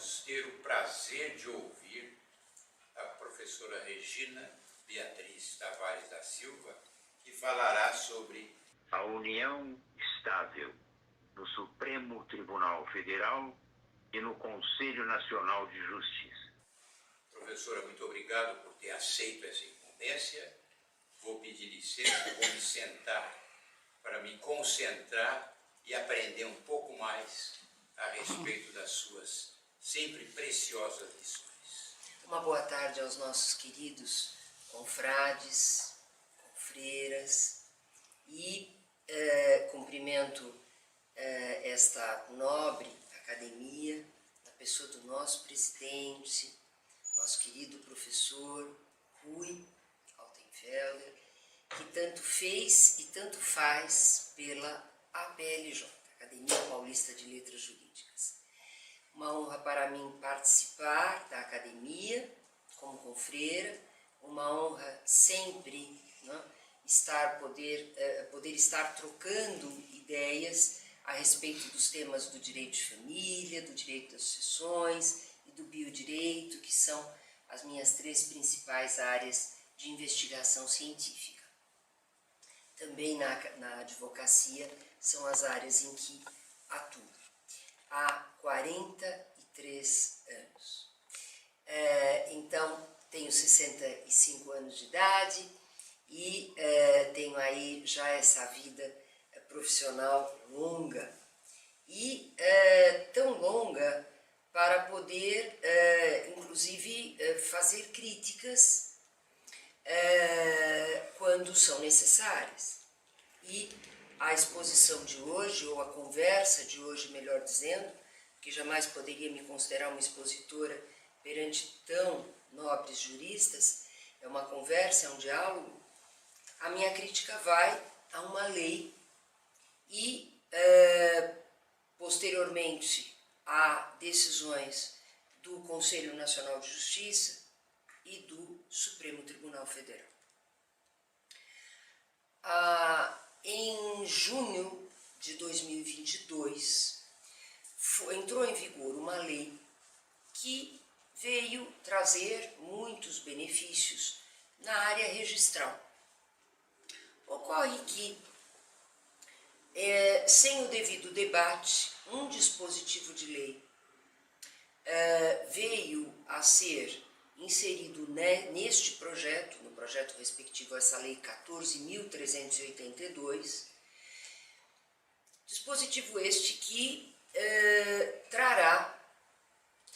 vamos ter o prazer de ouvir a professora Regina Beatriz Tavares da Silva, que falará sobre a união estável no Supremo Tribunal Federal e no Conselho Nacional de Justiça. Professora, muito obrigado por ter aceito essa incumbência. Vou pedir licença, vou me sentar para me concentrar e aprender um pouco mais a respeito das suas sempre preciosas lições. Uma boa tarde aos nossos queridos confrades, confreiras e cumprimento esta nobre academia, na pessoa do nosso presidente, nosso querido professor Rui Altenfelder, que tanto fez e tanto faz pela APLJ, Academia Paulista de Letras Jurídicas. Uma honra para mim participar da academia como confreira, uma honra sempre, né, poder estar trocando ideias a respeito dos temas do direito de família, do direito das sucessões e do biodireito, que são as minhas três principais áreas de investigação científica. Também na advocacia são as áreas em que atuo. Há 43 anos. Então, tenho 65 anos de idade e tenho aí já essa vida profissional longa. E tão longa para poder, inclusive, fazer críticas quando são necessárias. E a exposição de hoje, ou a conversa de hoje, melhor dizendo, que jamais poderia me considerar uma expositora perante tão nobres juristas, é uma conversa, é um diálogo. A minha crítica vai a uma lei e, posteriormente, a decisões do Conselho Nacional de Justiça e do Supremo Tribunal Federal. Em junho de 2022, entrou em vigor uma lei que veio trazer muitos benefícios na área registral. Ocorre que, sem o devido debate, um dispositivo de lei veio a ser inserido neste projeto, no projeto respectivo a essa lei 14.382, dispositivo este que trará,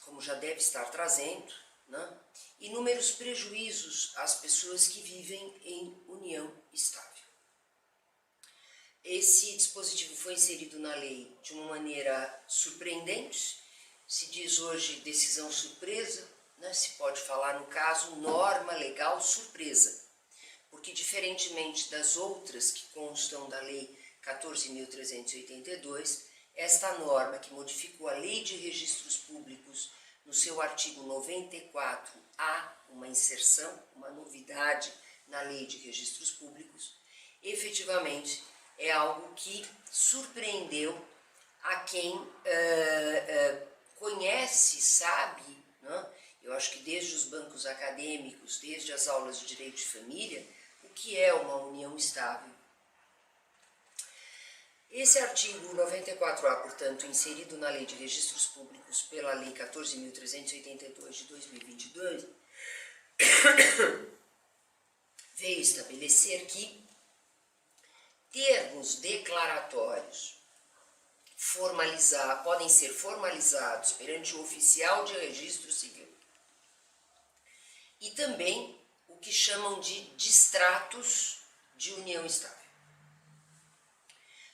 como já deve estar trazendo, né, inúmeros prejuízos às pessoas que vivem em união estável. Esse dispositivo foi inserido na lei de uma maneira surpreendente, se diz hoje decisão surpresa, né, se pode falar no caso norma legal surpresa, porque diferentemente das outras que constam da lei 14.382, esta norma que modificou a Lei de Registros Públicos no seu artigo 94A, uma inserção, uma novidade na Lei de Registros Públicos, efetivamente é algo que surpreendeu a quem conhece, sabe, né? Eu acho que desde os bancos acadêmicos, desde as aulas de direito de família, o que é uma união estável. Esse artigo 94A, portanto, inserido na Lei de Registros Públicos pela Lei 14.382 de 2022, veio estabelecer que termos declaratórios podem ser formalizados perante o oficial de registro civil e também o que chamam de distratos de união estável.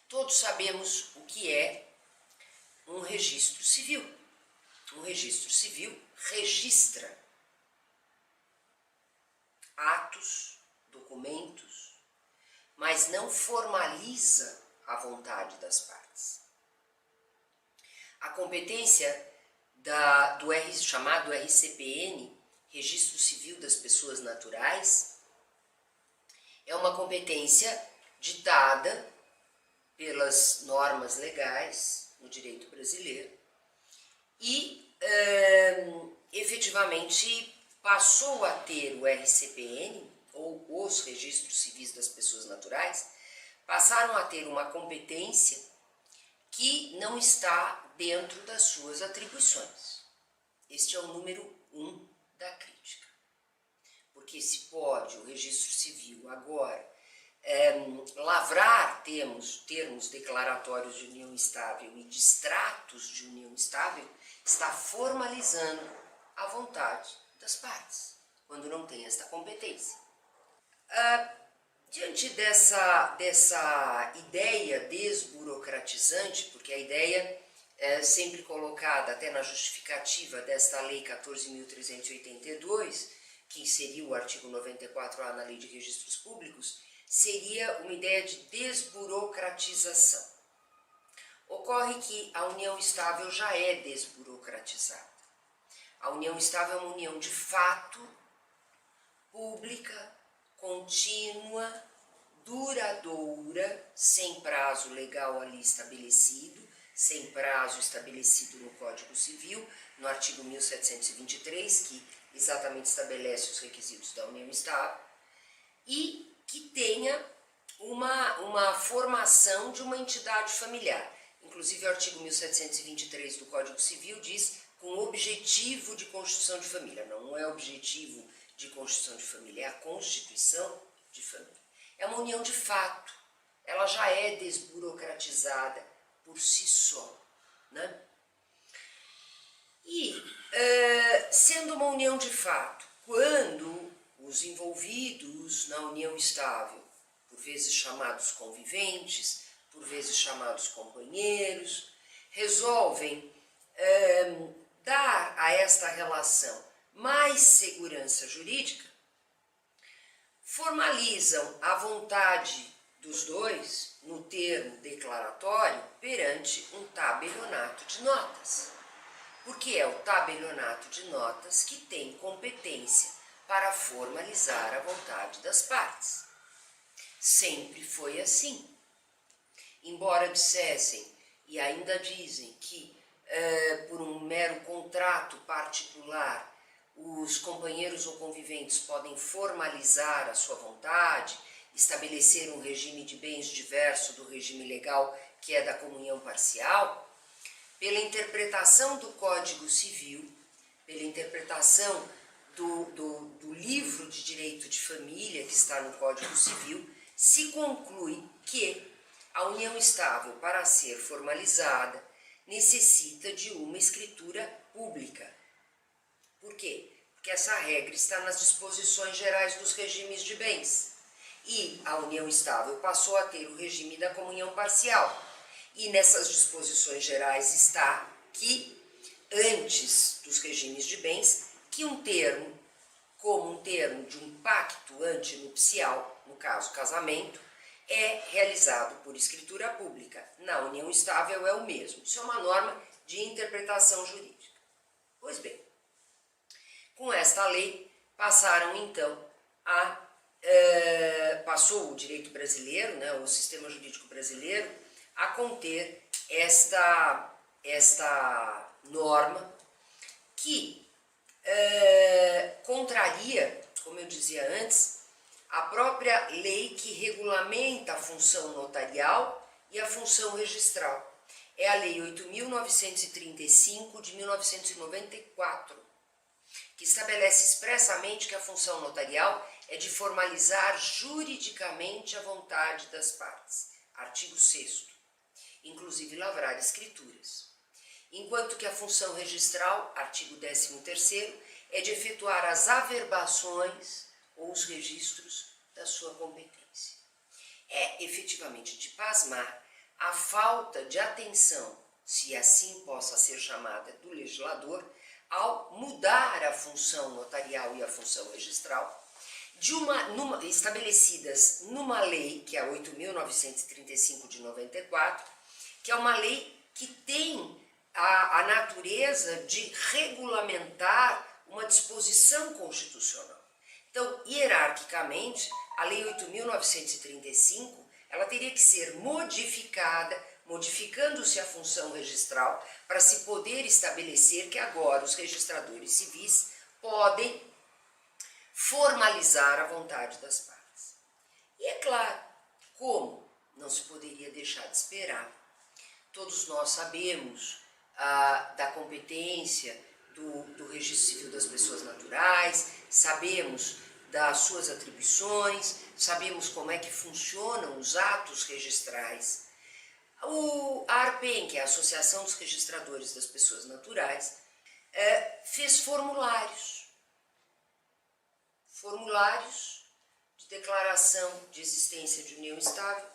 Todos sabemos o que é um registro civil. Um registro civil registra atos, documentos, mas não formaliza a vontade das partes. A competência do chamado RCPN, Registro Civil das Pessoas Naturais, é uma competência ditada pelas normas legais no direito brasileiro e efetivamente passou a ter o RCPN, ou os registros civis das pessoas naturais, passaram a ter uma competência que não está dentro das suas atribuições. Este é o número 1 da crítica. Porque se pode o registro civil agora lavrar termos declaratórios de união estável e de extratos de união estável, está formalizando a vontade das partes, quando não tem esta competência. Diante dessa ideia desburocratizante, porque a ideia é sempre colocada até na justificativa desta Lei 14.382, que inseriu o artigo 94A na Lei de Registros Públicos, seria uma ideia de desburocratização. Ocorre que a união estável já é desburocratizada. A união estável é uma união de fato, pública, contínua, duradoura, sem prazo legal ali estabelecido, sem prazo estabelecido no Código Civil, no artigo 1723, que exatamente estabelece os requisitos da união estável, e que tenha uma formação de uma entidade familiar. Inclusive o artigo 1723 do Código Civil diz com objetivo de constituição de família. Não é objetivo de constituição de família, é a constituição de família. É uma união de fato, ela já é desburocratizada por si só, né? E, sendo uma união de fato, quando os envolvidos na união estável, por vezes chamados conviventes, por vezes chamados companheiros, resolvem dar a esta relação mais segurança jurídica, formalizam a vontade dos dois no termo declaratório perante um tabelionato de notas. Porque é o tabelionato de notas que tem competência para formalizar a vontade das partes. Sempre foi assim. Embora dissessem, e ainda dizem, que por um mero contrato particular os companheiros ou conviventes podem formalizar a sua vontade, estabelecer um regime de bens diverso do regime legal que é da comunhão parcial, pela interpretação do Código Civil, pela interpretação do livro de direito de família que está no Código Civil, se conclui que a união estável, para ser formalizada, necessita de uma escritura pública. Por quê? Porque essa regra está nas disposições gerais dos regimes de bens. E a união estável passou a ter o regime da comunhão parcial. E nessas disposições gerais está que, antes dos regimes de bens, que um termo, como um termo de um pacto antinupcial, no caso casamento, é realizado por escritura pública. Na união estável é o mesmo. Isso é uma norma de interpretação jurídica. Pois bem, com esta lei passaram então passou o direito brasileiro, né, o sistema jurídico brasileiro, a conter esta norma que contraria, como eu dizia antes, a própria lei que regulamenta a função notarial e a função registral. É a Lei 8.935 de 1994, que estabelece expressamente que a função notarial é de formalizar juridicamente a vontade das partes. Artigo 6º. Inclusive lavrar escrituras. Enquanto que a função registral, artigo 13º, é de efetuar as averbações ou os registros da sua competência. É efetivamente de pasmar a falta de atenção, se assim possa ser chamada, do legislador, ao mudar a função notarial e a função registral, estabelecidas numa lei, que é a 8.935 de 94, que é uma lei que tem a natureza de regulamentar uma disposição constitucional. Então, hierarquicamente, a Lei 8.935, ela teria que ser modificada, modificando-se a função registral, para se poder estabelecer que agora os registradores civis podem formalizar a vontade das partes. E é claro, como não se poderia deixar de esperar, todos nós sabemos da competência do Registro Civil das Pessoas Naturais, sabemos das suas atribuições, sabemos como é que funcionam os atos registrais. A ARPEN, que é a Associação dos Registradores das Pessoas Naturais, fez formulários de declaração de existência de união estável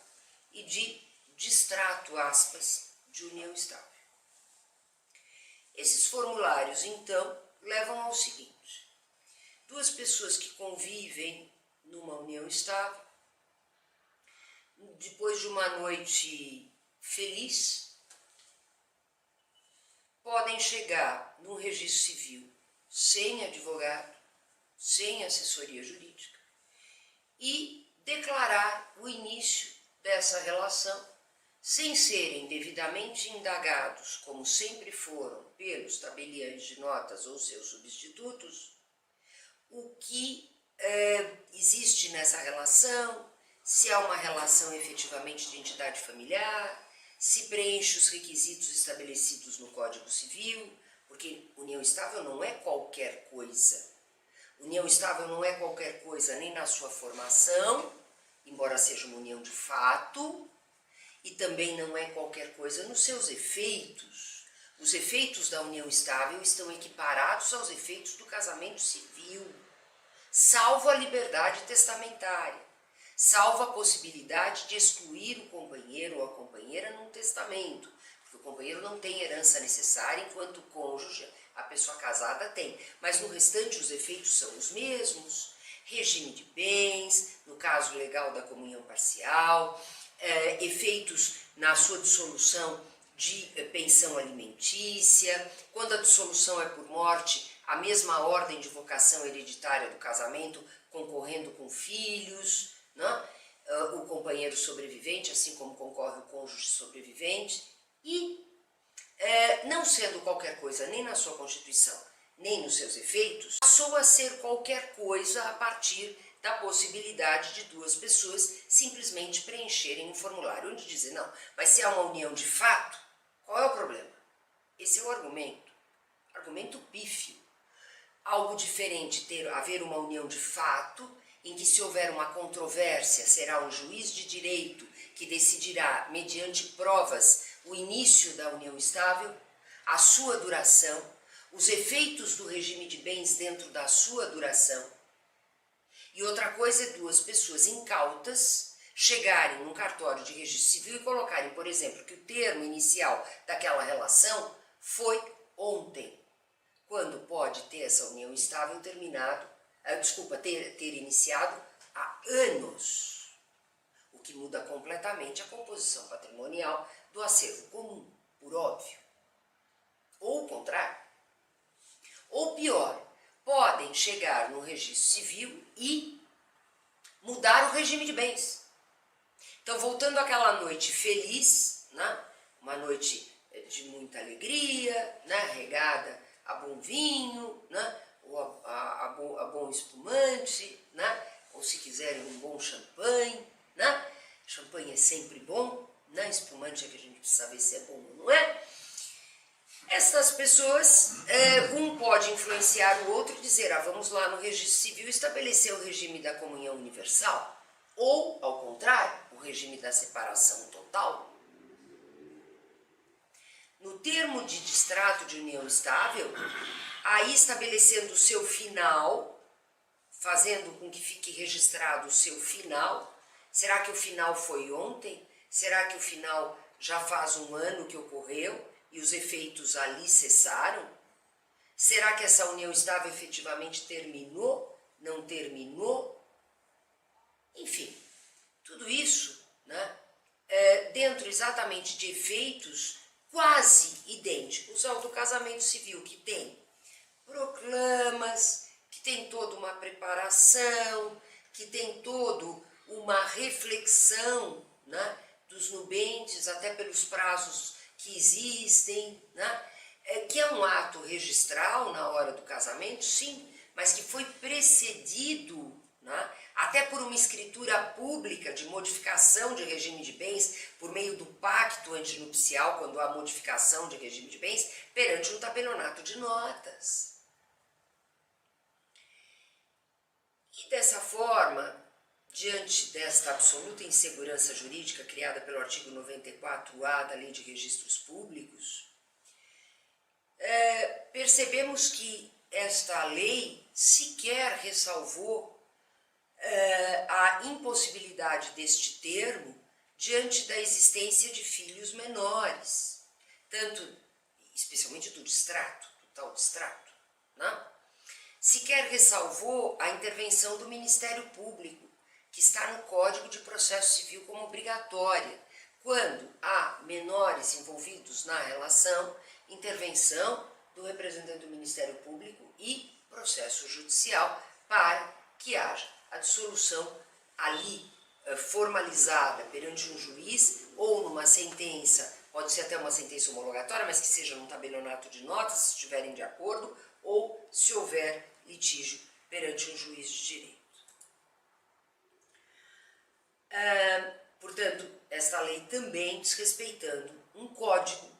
e de distrato, aspas, de união estável. Esses formulários, então, levam ao seguinte: duas pessoas que convivem numa união estável, depois de uma noite feliz, podem chegar num registro civil sem advogado, sem assessoria jurídica e declarar o início dessa relação sem serem devidamente indagados, como sempre foram, pelos tabeliães de notas ou seus substitutos, o que existe nessa relação, se há uma relação efetivamente de entidade familiar, se preenche os requisitos estabelecidos no Código Civil, porque união estável não é qualquer coisa. União estável não é qualquer coisa nem na sua formação, embora seja uma união de fato, e também não é qualquer coisa nos seus efeitos. Os efeitos da união estável estão equiparados aos efeitos do casamento civil, salvo a liberdade testamentária, salvo a possibilidade de excluir o companheiro ou a companheira num testamento, porque o companheiro não tem herança necessária, enquanto o cônjuge, a pessoa casada, tem. Mas no restante os efeitos são os mesmos: regime de bens, no caso legal da comunhão parcial, efeitos na sua dissolução de pensão alimentícia, quando a dissolução é por morte, a mesma ordem de vocação hereditária do casamento concorrendo com filhos, né? O companheiro sobrevivente, assim como concorre o cônjuge sobrevivente, e não sendo qualquer coisa nem na sua Constituição, nem nos seus efeitos, passou a ser qualquer coisa a partir da possibilidade de duas pessoas simplesmente preencherem um formulário, onde dizem, não, mas se há uma união de fato, qual é o problema? Esse é o argumento pífio. Algo diferente haver uma união de fato, em que se houver uma controvérsia, será um juiz de direito que decidirá, mediante provas, o início da união estável, a sua duração, os efeitos do regime de bens dentro da sua duração. E outra coisa é duas pessoas incautas chegarem num cartório de registro civil e colocarem, por exemplo, que o termo inicial daquela relação foi ontem, quando pode ter essa união estável ter iniciado há anos, o que muda completamente a composição patrimonial do acervo comum, por óbvio. Ou o contrário. Ou pior, podem chegar no registro civil e mudar o regime de bens. Então, voltando àquela noite feliz, né? Uma noite de muita alegria, né? Regada a bom vinho, né? Ou a bom espumante, né? Ou se quiserem um bom champanhe, né? Champanhe é sempre bom, né? Espumante é que a gente precisa saber se é bom ou não é. Essas pessoas, um pode influenciar o outro e dizer, vamos lá no registro civil estabelecer o regime da comunhão universal, ou, ao contrário, o regime da separação total. No termo de distrato de união estável, aí estabelecendo o seu final, fazendo com que fique registrado o seu final. Será que o final foi ontem? Será que o final já faz um ano que ocorreu e os efeitos ali cessaram? Será que essa união estável efetivamente terminou? Não terminou? Enfim, tudo isso, né, dentro exatamente de efeitos quase idênticos ao do casamento civil, que tem proclamas, que tem toda uma preparação, que tem toda uma reflexão, né, dos nubentes, até pelos prazos que existem, né, que é um ato registral na hora do casamento, sim, mas que foi precedido, né, até por uma escritura pública de modificação de regime de bens por meio do pacto antinupcial, quando há modificação de regime de bens, perante um tabelionato de notas. E dessa forma, diante desta absoluta insegurança jurídica criada pelo artigo 94-A da Lei de Registros Públicos, percebemos que esta lei sequer ressalvou a impossibilidade deste termo diante da existência de filhos menores, tanto, especialmente do distrato, do tal distrato, né? Sequer ressalvou a intervenção do Ministério Público, que está no Código de Processo Civil como obrigatória, quando há menores envolvidos na relação, intervenção do representante do Ministério Público e processo judicial para que haja a dissolução ali formalizada perante um juiz ou numa sentença, pode ser até uma sentença homologatória, mas que seja num tabelionato de notas, se estiverem de acordo, ou se houver litígio perante um juiz de direito. Portanto, esta lei também desrespeitando um código,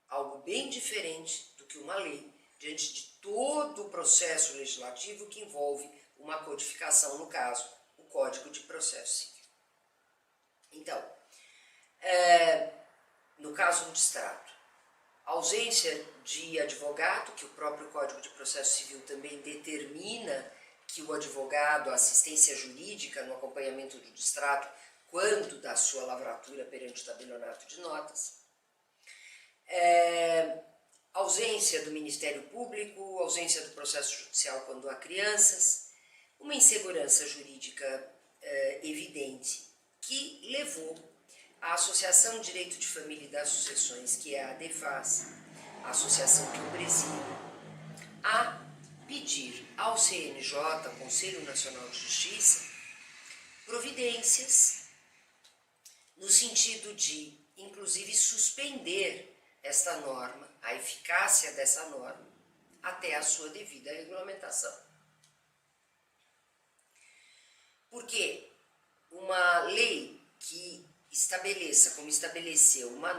algo bem diferente do que uma lei, diante de todo o processo legislativo que envolve uma codificação, no caso, o Código de Processo Civil. Então, no caso do distrato, ausência de advogado, que o próprio Código de Processo Civil também determina que o advogado, a assistência jurídica no acompanhamento do distrato, quando da sua lavratura perante o tabelionato de notas, ausência do Ministério Público, ausência do processo judicial quando há crianças, uma insegurança jurídica evidente que levou a Associação de Direito de Família e das Sucessões, que é a ADEFAS, a associação que eu presido, a pedir ao CNJ, Conselho Nacional de Justiça, providências no sentido de, inclusive, suspender esta norma, a eficácia dessa norma, até a sua devida regulamentação. Porque uma lei que estabeleça, como estabeleceu, uma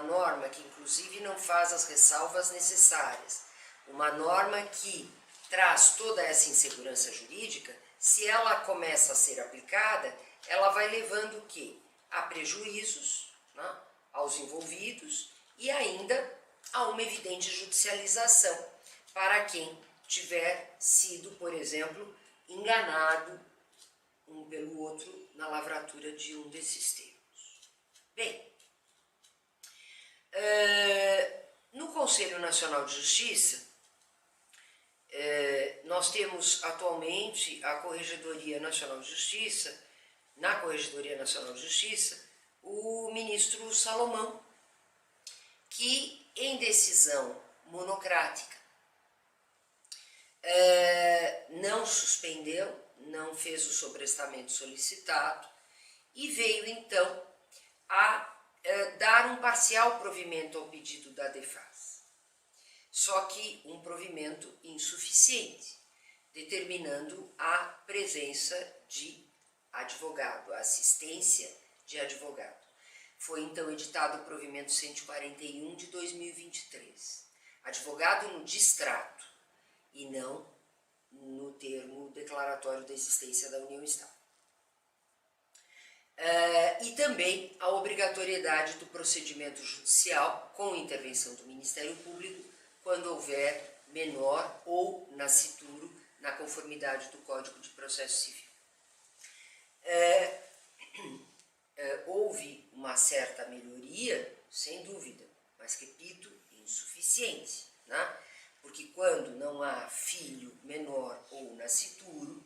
norma que inclusive não faz as ressalvas necessárias, uma norma que traz toda essa insegurança jurídica, se ela começa a ser aplicada, ela vai levando o quê? A prejuízos, né, aos envolvidos e ainda a uma evidente judicialização para quem tiver sido, por exemplo, enganado um pelo outro na lavratura de um desses termos. Bem, no Conselho Nacional de Justiça, nós temos atualmente a Corregedoria Nacional de Justiça, na Corregedoria Nacional de Justiça, o ministro Salomão, que em decisão monocrática não suspendeu, não fez o sobrestamento solicitado e veio então a dar um parcial provimento ao pedido da ADEFAS. Só que um provimento insuficiente, determinando a presença de advogado, a assistência de advogado. Foi então editado o provimento 141 de 2023. Advogado no distrato e não no termo declaratório da existência da União-Estado. E também a obrigatoriedade do procedimento judicial com intervenção do Ministério Público quando houver menor ou nascituro na conformidade do Código de Processo Civil. Houve uma certa melhoria, sem dúvida, mas, repito, insuficiente, né? Porque quando não há filho menor ou nascituro,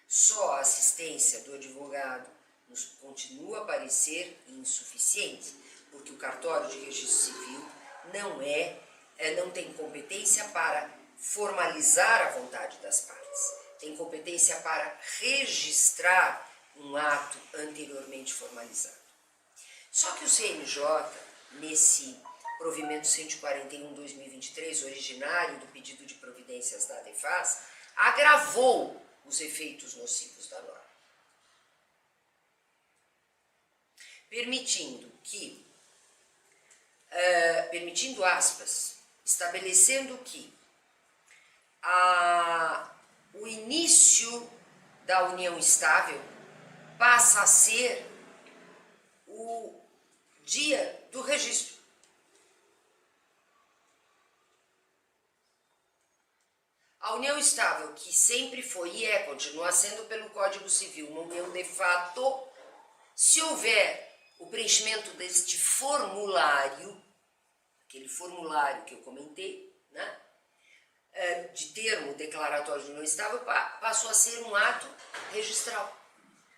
só a assistência do advogado nos continua a parecer insuficiente, porque o cartório de registro civil não tem competência para formalizar a vontade das partes, tem competência para registrar um ato anteriormente formalizado. Só que o CNJ, nesse provimento 141/2023, originário do pedido de providências da ADEFAS, agravou os efeitos nocivos da norma, estabelecendo que o início da união estável passa a ser o dia do registro. A união estável, que sempre foi e continua sendo pelo Código Civil uma união de fato, se houver o preenchimento deste formulário, aquele formulário que eu comentei, né, de termo declaratório de união estável, passou a ser um ato registral,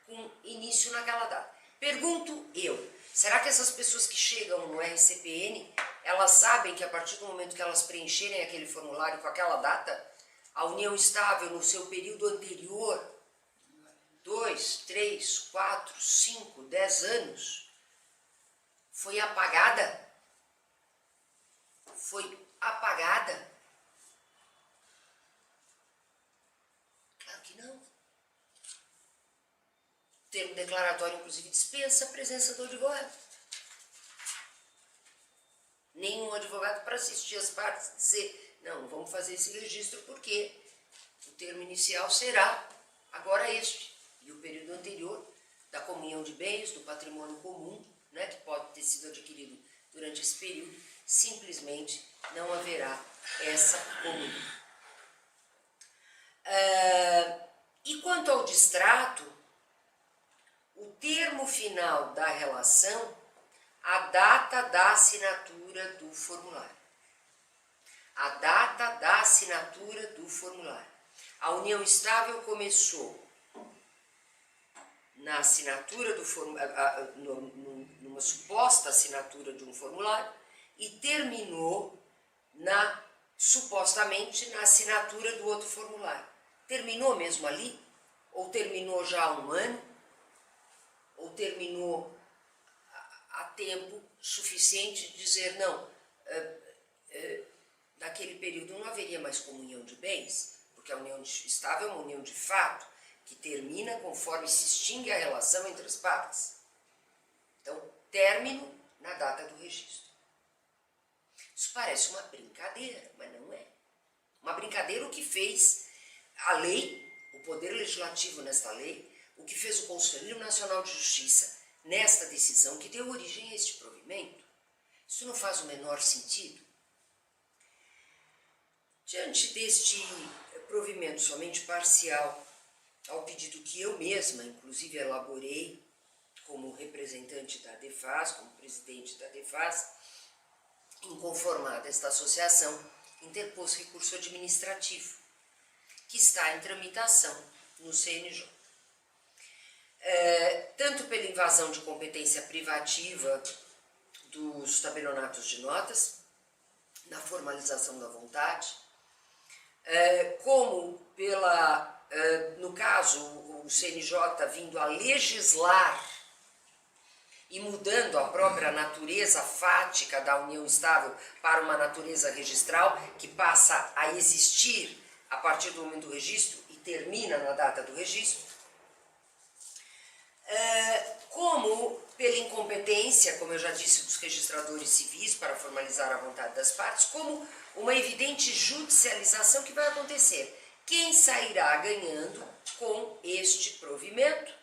com início naquela data. Pergunto eu, será que essas pessoas que chegam no RCPN, elas sabem que a partir do momento que elas preencherem aquele formulário com aquela data, a união estável no seu período anterior, 2, 3, 4, 5, 10 anos, foi apagada? Foi apagada? Claro que não. O termo declaratório, inclusive, dispensa a presença do advogado. Nenhum advogado para assistir as partes dizer, não, vamos fazer esse registro porque o termo inicial será agora este. E o período anterior da comunhão de bens, do patrimônio comum, né, que pode ter sido adquirido durante esse período, simplesmente não haverá essa comunhão. E quanto ao distrato, o termo final da relação, a data da assinatura do formulário. A data da assinatura do formulário. A união estável começou na assinatura do formulário, numa suposta assinatura de um formulário, e terminou supostamente na assinatura do outro formulário. Terminou mesmo ali? Ou terminou já há um ano? Ou terminou há tempo suficiente de dizer, não, naquele período não haveria mais comunhão de bens, porque a união estável é uma união de fato, que termina conforme se extingue a relação entre as partes. Então, término na data do registro. Isso parece uma brincadeira, mas não é. Uma brincadeira o que fez a lei, o Poder Legislativo nesta lei, o que fez o Conselho Nacional de Justiça nesta decisão que deu origem a este provimento. Isso não faz o menor sentido. Diante deste provimento somente parcial, ao pedido que eu mesma, inclusive, elaborei como representante da ADEFAS, como presidente da ADEFAS, inconformada esta associação, interpôs recurso administrativo, que está em tramitação no CNJ. Tanto pela invasão de competência privativa dos tabelionatos de notas, na formalização da vontade, como pela, no caso, o CNJ vindo a legislar e mudando a própria natureza fática da união estável para uma natureza registral que passa a existir a partir do momento do registro e termina na data do registro, como pela incompetência, como eu já disse, dos registradores civis para formalizar a vontade das partes, como uma evidente judicialização que vai acontecer. Quem sairá ganhando com este provimento?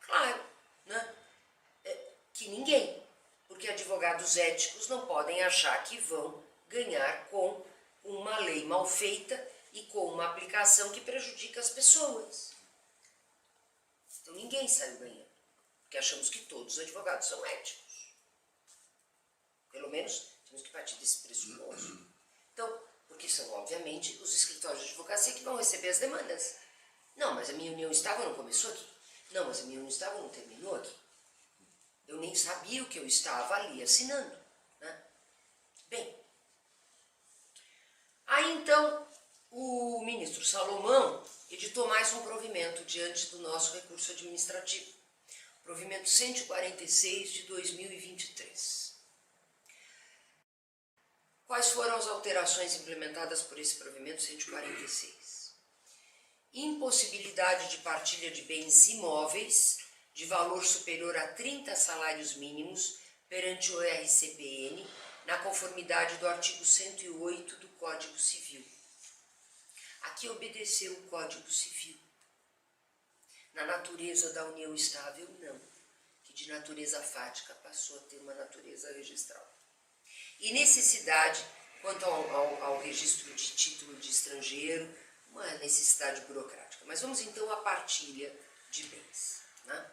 Claro, né? Que ninguém, porque advogados éticos não podem achar que vão ganhar com uma lei mal feita e com uma aplicação que prejudica as pessoas. Então ninguém saiu ganhando, porque achamos que todos os advogados são éticos. Pelo menos temos que partir desse pressuposto. Então, porque são obviamente os escritórios de advocacia que vão receber as demandas. Não, mas a minha união estável não começou aqui. Não, mas a minha união estável não terminou aqui. Eu nem sabia o que eu estava ali assinando, né? Bem, aí então o ministro Salomão editou mais um provimento diante do nosso recurso administrativo, provimento 146 de 2023. Quais foram as alterações implementadas por esse provimento 146? Impossibilidade de partilha de bens imóveis de valor superior a 30 salários mínimos perante o RCPN, na conformidade do artigo 108 do Código Civil. Aqui obedeceu o Código Civil. Na natureza da união estável, não, que de natureza fática passou a ter uma natureza registral. E necessidade, quanto ao registro de título de estrangeiro, uma necessidade burocrática. Mas vamos então à partilha de bens, né?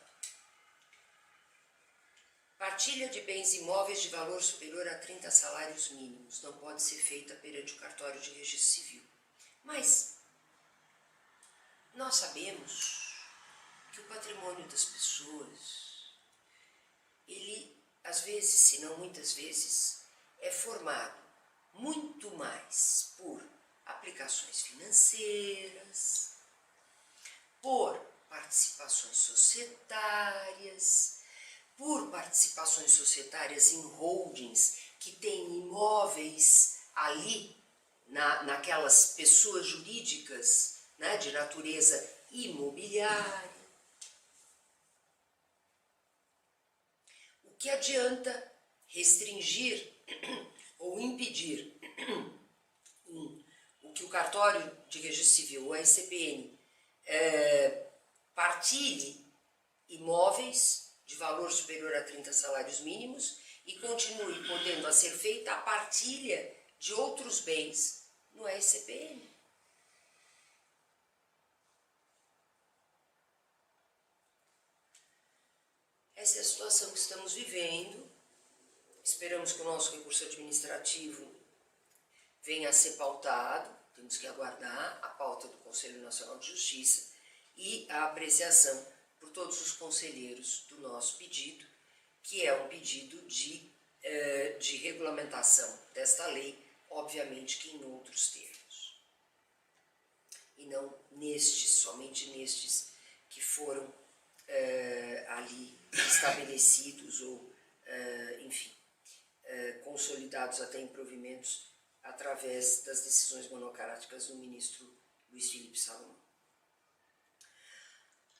Partilha de bens imóveis de valor superior a 30 salários mínimos não pode ser feita perante o cartório de registro civil. Mas nós sabemos que o patrimônio das pessoas, ele, às vezes, se não muitas vezes, é formado muito mais por aplicações financeiras, por participações societárias, por participações societárias em holdings que têm imóveis ali, naquelas pessoas jurídicas, né, de natureza imobiliária. O que adianta restringir ou impedir o que o cartório de registro civil, o RCPN, partilhe imóveis de valor superior a 30 salários mínimos e continue podendo a ser feita a partilha de outros bens no RCPN. Essa é a situação que estamos vivendo. Esperamos que o nosso recurso administrativo venha a ser pautado. Temos que aguardar a pauta do Conselho Nacional de Justiça e a apreciação por todos os conselheiros do nosso pedido, que é um pedido de regulamentação desta lei, obviamente que em outros termos. E não somente nestes que foram ali estabelecidos ou, enfim, consolidados até em provimentos através das decisões monocráticas do ministro Luiz Felipe Salomão.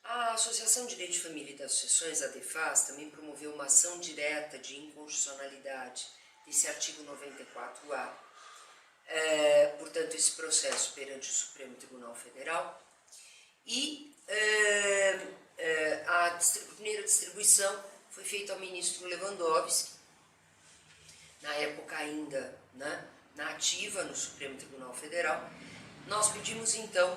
A Associação de Direito de Família e das Sucessões, a ADEFAS, também promoveu uma ação direta de inconstitucionalidade desse artigo 94A, portanto, esse processo perante o Supremo Tribunal Federal, e a primeira distribuição foi feita ao ministro Lewandowski, na época ainda, né, na ativa no Supremo Tribunal Federal. Nós pedimos então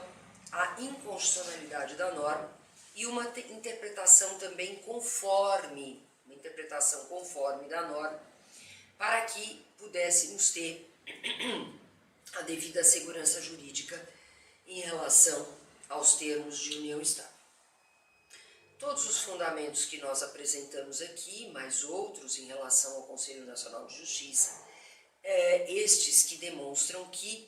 a inconstitucionalidade da norma e uma interpretação também conforme da norma, para que pudéssemos ter a devida segurança jurídica em relação aos termos de união estável. Todos os fundamentos que nós apresentamos aqui, mais outros em relação ao Conselho Nacional de Justiça, estes que demonstram que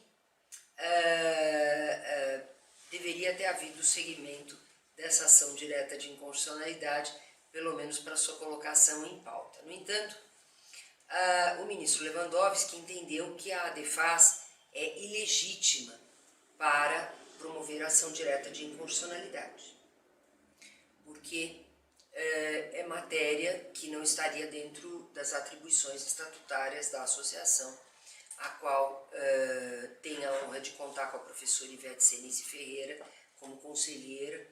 deveria ter havido o seguimento dessa ação direta de inconstitucionalidade, pelo menos para sua colocação em pauta. No entanto, o ministro Lewandowski entendeu que a ADEFAS é ilegítima para promover a ação direta de inconstitucionalidade, porque é matéria que não estaria dentro das atribuições estatutárias da associação, a qual tem a honra de contar com a professora Ivete Cenice Ferreira como conselheira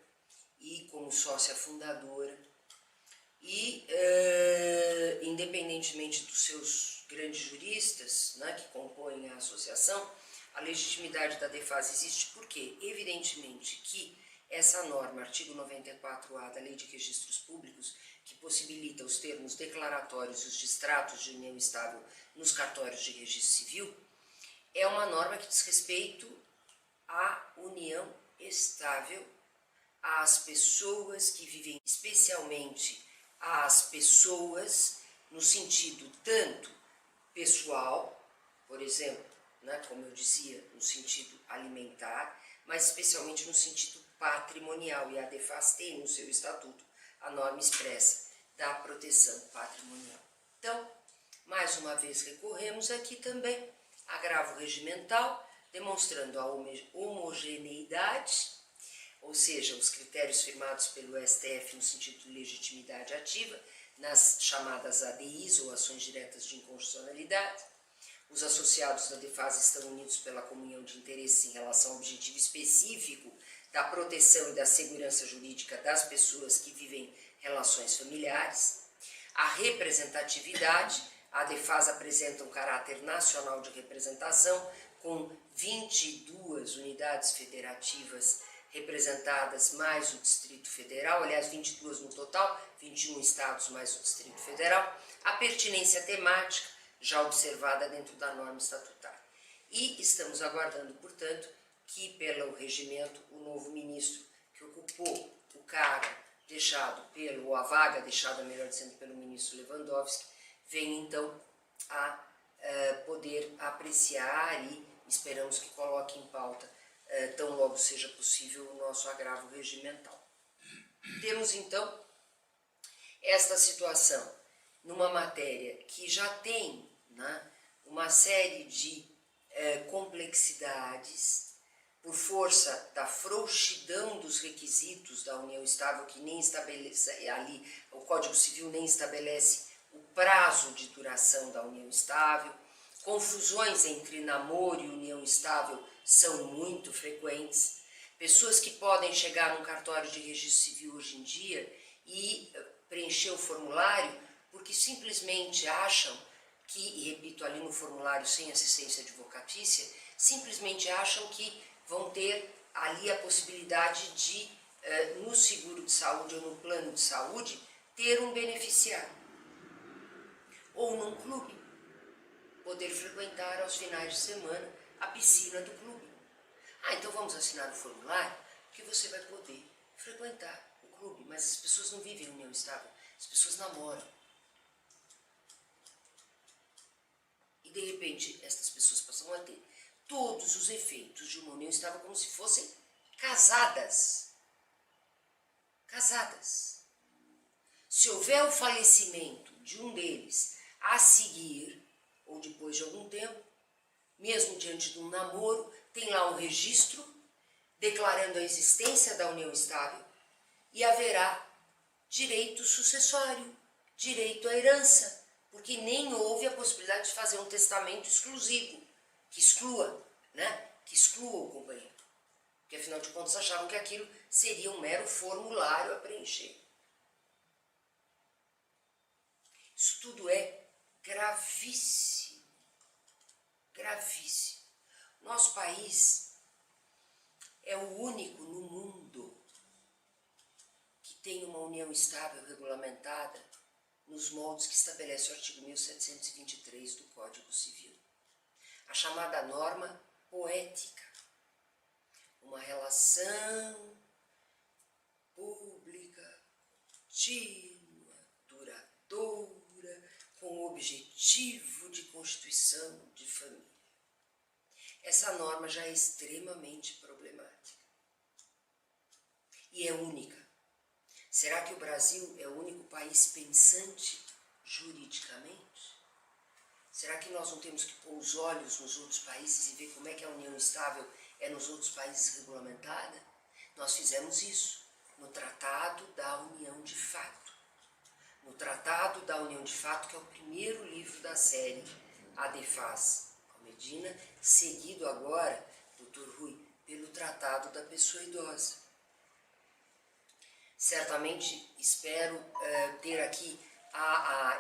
e como sócia fundadora, e independentemente dos seus grandes juristas, né, que compõem a associação, a legitimidade da ADEFAS existe porque, evidentemente, que essa norma, artigo 94A da Lei de Registros Públicos, que possibilita os termos declaratórios e os distratos de união estável nos cartórios de registro civil, é uma norma que diz respeito à união estável, às pessoas que vivem, especialmente às pessoas no sentido tanto pessoal, por exemplo, né, como eu dizia, no sentido alimentar, mas especialmente no sentido patrimonial, e a ADEFAS tem no seu estatuto a norma expressa da proteção patrimonial. Então, mais uma vez recorremos aqui também agravo regimental, demonstrando a homogeneidade, ou seja, os critérios firmados pelo STF no sentido de legitimidade ativa, nas chamadas ADIs, ou ações diretas de inconstitucionalidade. Os associados da DEFAS estão unidos pela comunhão de interesses em relação ao objetivo específico da proteção e da segurança jurídica das pessoas que vivem relações familiares. A representatividade, a DEFAS apresenta um caráter nacional de representação, com 22 unidades federativas representadas, mais o Distrito Federal, aliás, 22 no total, 21 estados mais o Distrito Federal. A pertinência temática, já observada dentro da norma estatutária. E estamos aguardando, portanto, que pelo regimento o novo ministro que ocupou o cargo deixado ou a vaga deixada, melhor dizendo, pelo ministro Lewandowski, venha então a poder apreciar e esperamos que coloque em pauta tão logo seja possível o nosso agravo regimental. Temos então esta situação numa matéria que já tem, né, uma série de complexidades por força da frouxidão dos requisitos da união estável, que nem estabelece ali, o Código Civil nem estabelece o prazo de duração da união estável. Confusões entre namoro e união estável são muito frequentes. Pessoas que podem chegar num cartório de registro civil hoje em dia e preencher o formulário porque simplesmente acham que, e repito ali no formulário sem assistência advocatícia, simplesmente acham que vão ter ali a possibilidade de, no seguro de saúde ou no plano de saúde, ter um beneficiário. Ou num clube, poder frequentar aos finais de semana a piscina do clube. Então vamos assinar o formulário, que você vai poder frequentar o clube. Mas as pessoas não vivem em união estável, as pessoas namoram. E de repente, estas pessoas passam a ter todos os efeitos de uma união estável como se fossem casadas. Casadas. Se houver o falecimento de um deles a seguir, ou depois de algum tempo, mesmo diante de um namoro, tem lá um registro declarando a existência da união estável e haverá direito sucessório, direito à herança, porque nem houve a possibilidade de fazer um testamento exclusivo, que exclua, né? Que exclua o companheiro. Porque afinal de contas achavam que aquilo seria um mero formulário a preencher. Isso tudo é gravíssimo, gravíssimo. Nosso país é o único no mundo que tem uma união estável regulamentada nos moldes que estabelece o artigo 1723 do Código Civil. A chamada norma poética, uma relação pública, contínua, duradoura, com o objetivo de constituição de família. Essa norma já é extremamente problemática e é única. Será que o Brasil é o único país pensante juridicamente? Será que nós não temos que pôr os olhos nos outros países e ver como é que a união estável é nos outros países regulamentada? Nós fizemos isso no Tratado da União de Fato. No Tratado da União de Fato, que é o primeiro livro da série A DEFAS Medina, seguido agora, Dr. Rui, pelo Tratado da Pessoa Idosa. Certamente espero ter aqui,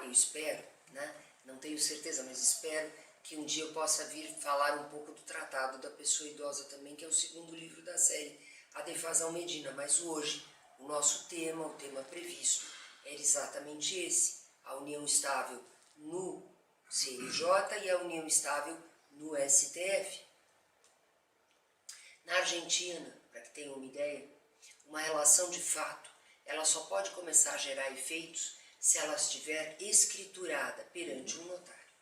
eu espero, né? Não tenho certeza, mas espero que um dia eu possa vir falar um pouco do Tratado da Pessoa Idosa também, que é o segundo livro da série, A DEFAS Medina. Mas hoje, o nosso tema, o tema previsto, era exatamente esse, a união estável no CNJ e a união estável no STF. Na Argentina, para que tenham uma ideia, uma relação de fato, ela só pode começar a gerar efeitos se ela estiver escriturada perante um notário.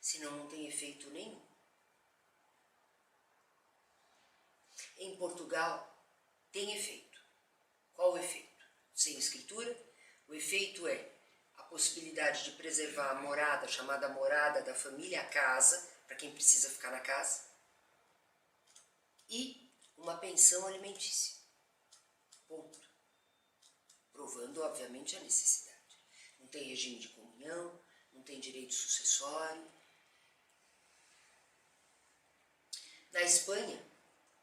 Senão não tem efeito nenhum. Em Portugal, tem efeito. Qual o efeito? Sem escritura, o efeito é a possibilidade de preservar a morada, chamada morada da família, a casa, para para quem precisa ficar na casa, e uma pensão alimentícia. Ponto. Provando, obviamente, a necessidade. Não tem regime de comunhão, não tem direito sucessório. Na Espanha,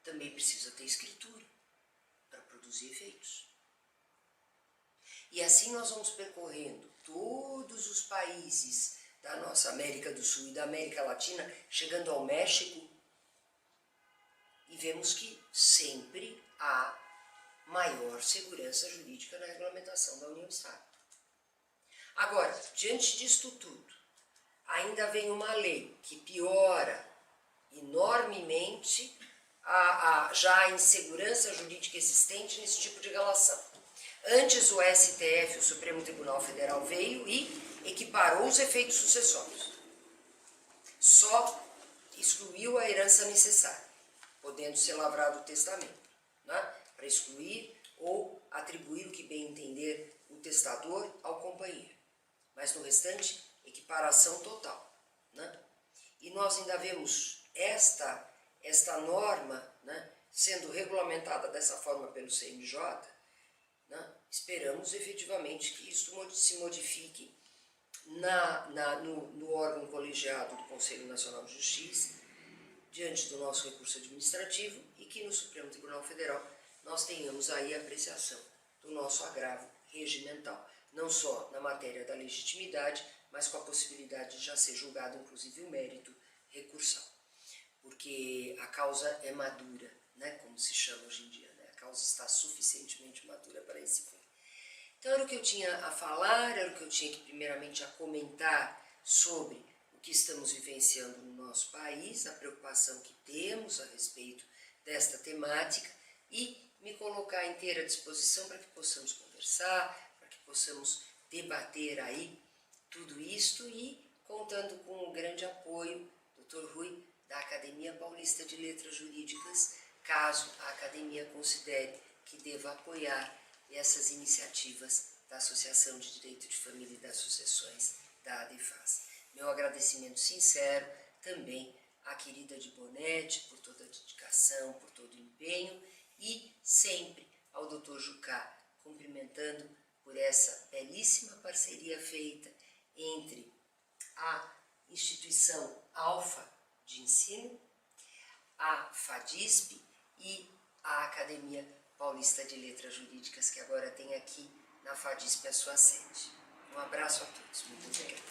também precisa ter escritura para produzir efeitos. E assim nós vamos percorrendo todos os países da nossa América do Sul e da América Latina, chegando ao México, e vemos que sempre há maior segurança jurídica na regulamentação da União-Estado. Agora, diante disto tudo, ainda vem uma lei que piora enormemente já a insegurança jurídica existente nesse tipo de relação. Antes o STF, o Supremo Tribunal Federal, veio e equiparou os efeitos sucessórios. Só excluiu a herança necessária, podendo ser lavrado o testamento, né? Para excluir ou atribuir o que bem entender o testador ao companheiro. Mas no restante, equiparação total, né? E nós ainda vemos esta norma, né, sendo regulamentada dessa forma pelo CNJ, né? Esperamos efetivamente que isso se modifique no órgão colegiado do Conselho Nacional de Justiça, diante do nosso recurso administrativo, e que no Supremo Tribunal Federal nós tenhamos aí a apreciação do nosso agravo regimental, não só na matéria da legitimidade, mas com a possibilidade de já ser julgado, inclusive, o mérito recursal. Porque a causa é madura, né, como se chama hoje em dia, né? A causa está suficientemente madura para esse fim. Então era o que eu tinha a falar, era o que eu tinha que primeiramente a comentar sobre o que estamos vivenciando no nosso país, a preocupação que temos a respeito desta temática, e me colocar à inteira disposição para que possamos conversar, para que possamos debater aí tudo isto, e contando com o grande apoio do Dr. Rui, da Academia Paulista de Letras Jurídicas, caso a Academia considere que deva apoiar essas iniciativas da Associação de Direito de Família e das Sucessões da ADEFAS. Meu agradecimento sincero também à querida de Bonetti por toda a dedicação, por todo o empenho, e sempre ao Dr. Jucá, cumprimentando por essa belíssima parceria feita entre a instituição Alfa de Ensino, a FADISP e a Academia Paulista de Letras Jurídicas, que agora tem aqui na FADISP a sua sede. Um abraço a todos. Muito obrigada.